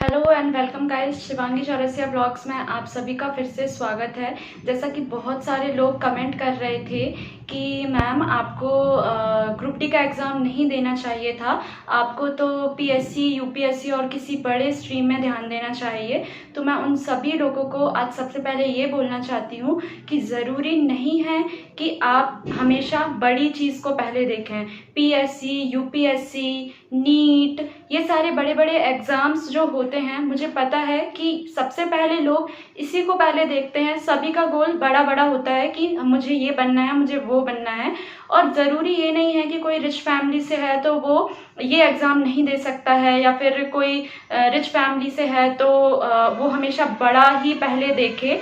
Hello and welcome guys, Shivangi Chaurasia blogs में आप सभी का फिर से स्वागत है। जैसा कि बहुत सारे लोग कमेंट कर रहे थे कि मैम आपको ग्रुप डी का एग्ज़ाम नहीं देना चाहिए था, आपको तो पीएससी, यूपीएससी और किसी बड़े स्ट्रीम में ध्यान देना चाहिए। तो मैं उन सभी लोगों को आज सबसे पहले ये बोलना चाहती हूँ कि ज़रूरी नहीं है कि आप हमेशा बड़ी चीज़ को पहले देखें। पीएससी, यूपीएससी, नीट, ये सारे बड़े बड़े एग्ज़ाम्स जो होते हैं, मुझे पता है कि सबसे पहले लोग इसी को पहले देखते हैं। सभी का गोल बड़ा बड़ा होता है कि मुझे ये बनना है, मुझे वो बनना है। और ज़रूरी ये नहीं है कि कोई रिच फैमिली से है तो वो ये एग्ज़ाम नहीं दे सकता है, या फिर कोई रिच फैमिली से है तो वो हमेशा बड़ा ही पहले देखे।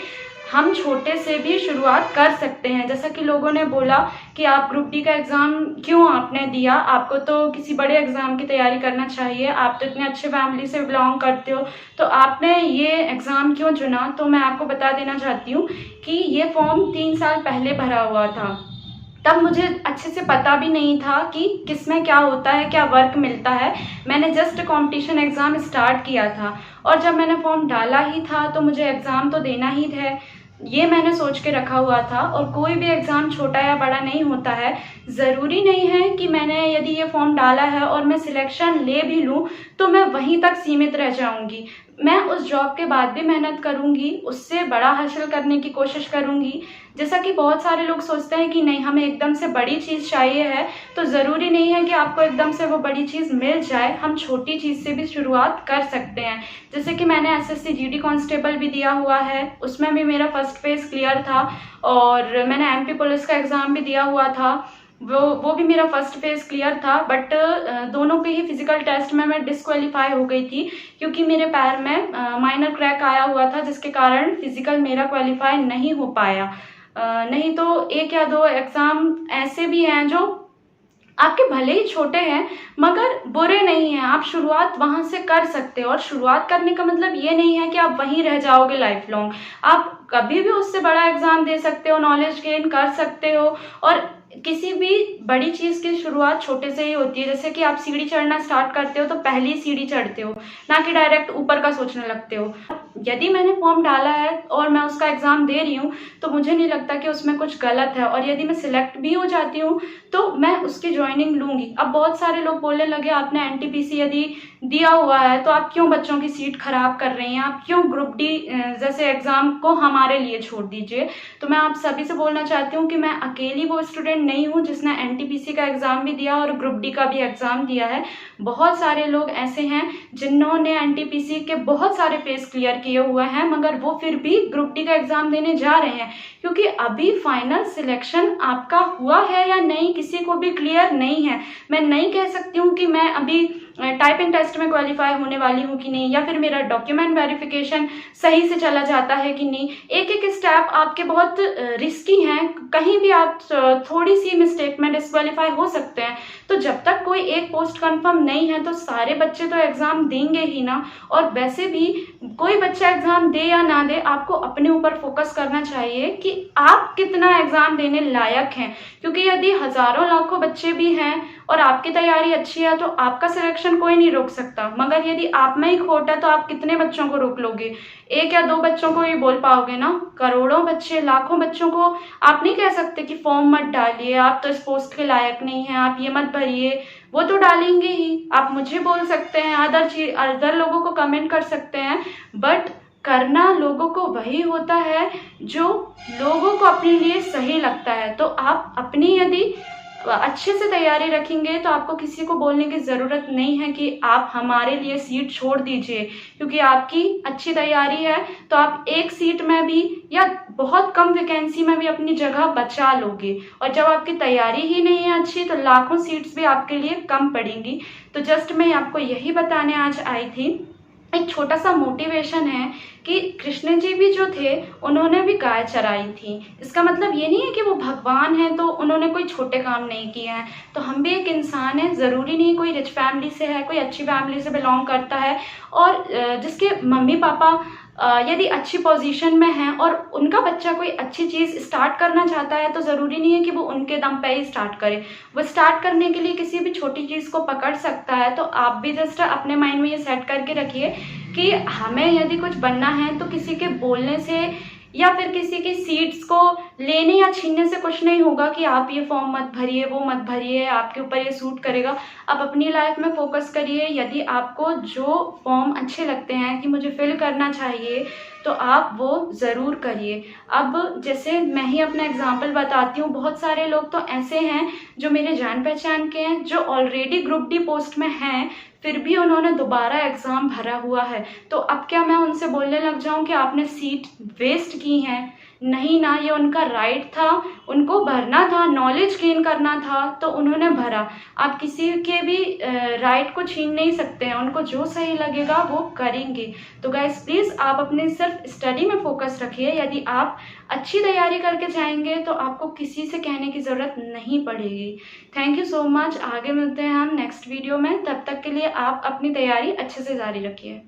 हम छोटे से भी शुरुआत कर सकते हैं। जैसा कि लोगों ने बोला कि आप ग्रुप डी का एग्ज़ाम क्यों आपने दिया, आपको तो किसी बड़े एग्ज़ाम की तैयारी करना चाहिए, आप तो इतने अच्छे फैमिली से बिलोंग करते हो, तो आपने ये एग्ज़ाम क्यों चुना। तो मैं आपको बता देना चाहती हूँ कि ये फॉर्म 3 साल पहले भरा हुआ था। तब मुझे अच्छे से पता भी नहीं था कि किसमें क्या होता है, क्या वर्क मिलता है। मैंने जस्ट कंपटीशन एग्ज़ाम स्टार्ट किया था और जब मैंने फॉर्म डाला ही था तो मुझे एग्ज़ाम तो देना ही था, ये मैंने सोच के रखा हुआ था। और कोई भी एग्ज़ाम छोटा या बड़ा नहीं होता है। ज़रूरी नहीं है कि मैंने यदि ये फॉर्म डाला है और मैं सिलेक्शन ले भी लूँ तो मैं वहीं तक सीमित रह जाऊँगी। मैं उस जॉब के बाद भी मेहनत करूँगी, उससे बड़ा हासिल करने की कोशिश करूँगी। जैसा कि बहुत सारे लोग सोचते हैं कि नहीं, हमें एकदम से बड़ी चीज़ चाहिए है, तो ज़रूरी नहीं है कि आपको एकदम से वो बड़ी चीज़ मिल जाए। हम छोटी चीज़ से भी शुरुआत कर सकते हैं। जैसे कि मैंने एसएससी जीडी कांस्टेबल भी दिया हुआ है, उसमें भी मेरा फर्स्ट फेज़ क्लियर था। और मैंने एमपी पुलिस का एग्ज़ाम भी दिया हुआ था, वो भी मेरा फर्स्ट फेज़ क्लियर था। बट दोनों के ही फिजिकल टेस्ट में मैं डिस्क्वालीफाई हो गई थी, क्योंकि मेरे पैर में माइनर क्रैक आया हुआ था, जिसके कारण फिजिकल मेरा क्वालिफाई नहीं हो पाया। नहीं तो एक या दो एग्ज़ाम ऐसे भी हैं जो आपके भले ही छोटे हैं मगर बुरे नहीं हैं। आप शुरुआत वहाँ से कर सकते हो। और शुरुआत करने का मतलब ये नहीं है कि आप वहीं रह जाओगे लाइफ लॉन्ग। आप कभी भी उससे बड़ा एग्ज़ाम दे सकते हो, नॉलेज गेन कर सकते हो। और किसी भी बड़ी चीज़ की शुरुआत छोटे से ही होती है। जैसे कि आप सीढ़ी चढ़ना स्टार्ट करते हो तो पहली सीढ़ी चढ़ते हो, ना कि डायरेक्ट ऊपर का सोचने लगते हो। यदि मैंने फॉर्म डाला है और मैं उसका एग्ज़ाम दे रही हूँ तो मुझे नहीं लगता कि उसमें कुछ गलत है। और यदि मैं सिलेक्ट भी हो जाती हूँ तो मैं उसकी ज्वाइनिंग लूँगी। अब बहुत सारे लोग बोलने लगे, आपने एनटीपीसी यदि दिया हुआ है तो आप क्यों बच्चों की सीट खराब कर रही हैं, आप क्यों ग्रुप डी जैसे एग्ज़ाम को हमारे लिए छोड़ दीजिए। तो मैं आप सभी से बोलना चाहती हूँ कि मैं अकेली वो स्टूडेंट नहीं हूँ जिसने एनटीपीसी का एग्ज़ाम भी दिया और ग्रुप डी का भी एग्ज़ाम दिया है। बहुत सारे लोग ऐसे हैं जिन्होंने एनटीपीसी के बहुत सारे फेस क्लियर किए हुए हैं, मगर वो फिर भी ग्रुप डी का एग्ज़ाम देने जा रहे हैं। क्योंकि अभी फाइनल सिलेक्शन आपका हुआ है या नहीं किसी को भी क्लियर नहीं है। मैं नहीं कह सकती हूँ कि मैं अभी टाइपिंग टेस्ट में क्वालिफाई होने वाली हूँ कि नहीं, या फिर मेरा डॉक्यूमेंट वेरिफिकेशन सही से चला जाता है कि नहीं। एक एक स्टेप आपके बहुत रिस्की हैं, कहीं भी आप थोड़ी सी मिस्टेक में डिस्क्वालीफाई हो सकते हैं। तो जब तक कोई एक पोस्ट कंफर्म नहीं है तो सारे बच्चे तो एग्ज़ाम देंगे ही ना। और वैसे भी कोई बच्चा एग्ज़ाम दे या ना दे, आपको अपने ऊपर फोकस करना चाहिए कि आप कितना एग्ज़ाम देने लायक हैं। क्योंकि यदि हज़ारों लाखों बच्चे भी हैं और आपकी तैयारी अच्छी है तो आपका सिलेक्शन कोई नहीं रोक सकता। मगर यदि आप में ही खोट है तो आप कितने बच्चों को रोक लोगे? एक या दो बच्चों को ही बोल पाओगे ना। करोड़ों बच्चे, लाखों बच्चों को आप नहीं कह सकते कि फॉर्म मत डालिए, आप तो इस पोस्ट के लायक नहीं हैं, आप ये मत भरिए। वो तो डालेंगे ही। आप मुझे बोल सकते हैं, अदर लोगों को कमेंट कर सकते हैं, बट करना लोगों को वही होता है जो लोगों को अपने लिए सही लगता है। तो आप अपनी यदि अच्छे से तैयारी रखेंगे तो आपको किसी को बोलने की ज़रूरत नहीं है कि आप हमारे लिए सीट छोड़ दीजिए। क्योंकि आपकी अच्छी तैयारी है तो आप एक सीट में भी या बहुत कम वैकेंसी में भी अपनी जगह बचा लोगे। और जब आपकी तैयारी ही नहीं है अच्छी तो लाखों सीट्स भी आपके लिए कम पड़ेंगी। तो जस्ट मैं आपको यही बताने आज आई थी। एक छोटा सा मोटिवेशन है कि कृष्ण जी भी जो थे उन्होंने भी गाय चराई थी। इसका मतलब ये नहीं है कि वो भगवान हैं तो उन्होंने कोई छोटे काम नहीं किए हैं। तो हम भी एक इंसान हैं, ज़रूरी नहीं कोई रिच फैमिली से है, कोई अच्छी फैमिली से बिलोंग करता है और जिसके मम्मी पापा यदि अच्छी पोजीशन में हैं और उनका बच्चा कोई अच्छी चीज़ स्टार्ट करना चाहता है तो ज़रूरी नहीं है कि वो उनके दम पे ही स्टार्ट करे। वो स्टार्ट करने के लिए किसी भी छोटी चीज़ को पकड़ सकता है। तो आप भी जस्ट अपने माइंड में ये सेट करके रखिए कि हमें यदि कुछ बनना है तो किसी के बोलने से या फिर किसी की सीट्स को लेने या छीनने से कुछ नहीं होगा कि आप ये फॉर्म मत भरिए, वो मत भरिए, आपके ऊपर ये सूट करेगा। आप अपनी लाइफ में फोकस करिए। यदि आपको जो फॉर्म अच्छे लगते हैं कि मुझे फिल करना चाहिए तो आप वो ज़रूर करिए। अब जैसे मैं ही अपना एग्जांपल बताती हूँ, बहुत सारे लोग तो ऐसे हैं जो मेरे जान पहचान के हैं, जो ऑलरेडी ग्रुप डी पोस्ट में हैं, फिर भी उन्होंने दोबारा एग्ज़ाम भरा हुआ है। तो अब क्या मैं उनसे बोलने लग जाऊं कि आपने सीट वेस्ट की है? नहीं ना, ये उनका राइट था, उनको भरना था, नॉलेज गेन करना था तो उन्होंने भरा। आप किसी के भी राइट को छीन नहीं सकते हैं, उनको जो सही लगेगा वो करेंगे। तो गाइस प्लीज़ आप अपने सिर्फ स्टडी में फोकस रखिए। यदि आप अच्छी तैयारी करके जाएंगे तो आपको किसी से कहने की ज़रूरत नहीं पड़ेगी। Thank you so much. आगे मिलते हैं हम नेक्स्ट वीडियो में। तब तक के लिए आप अपनी तैयारी अच्छे से जारी रखिए।